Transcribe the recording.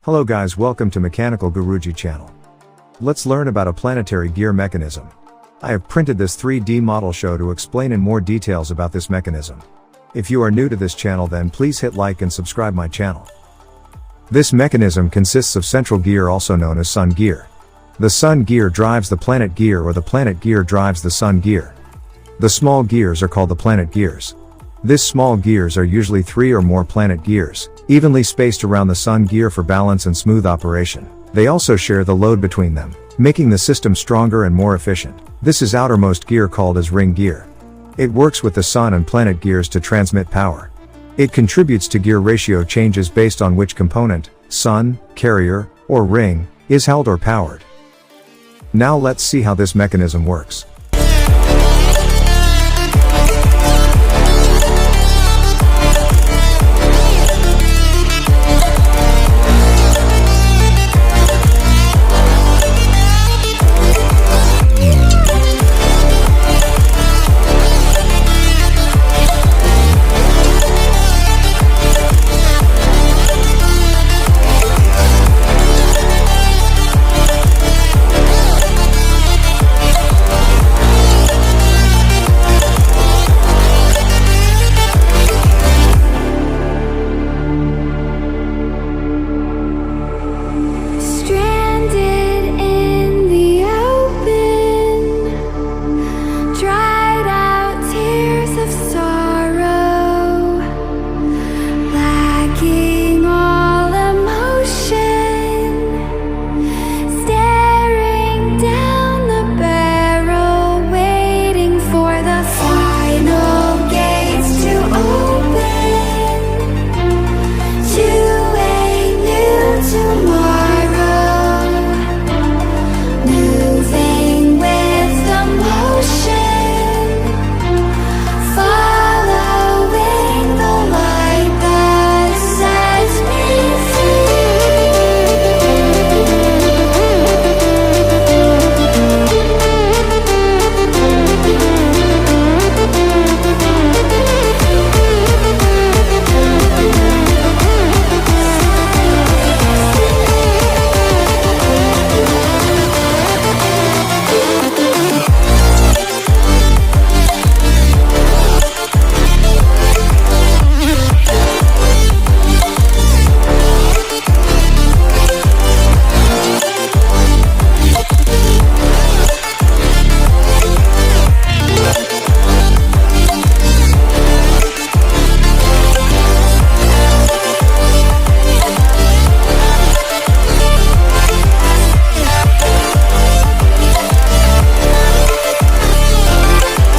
Hello guys, welcome to Mechanical Guruji channel. Let's learn about a planetary gear mechanism. I have printed this 3D model show to explain in more details about this mechanism. If you are new to this channel, then please hit like and subscribe my channel. This mechanism consists of central gear, also known as sun gear. The sun gear drives the planet gear, or the planet gear drives the sun gear. The small gears are called the planet gears. These small gears are usually 3 or more planet gears, evenly spaced around the sun gear for balance and smooth operation. They also share the load between them, making the system stronger and more efficient. This is outermost gear, called as ring gear. It works with the sun and planet gears to transmit power. It contributes to gear ratio changes based on which component, sun, carrier, or ring, is held or powered. Now let's see how this mechanism works.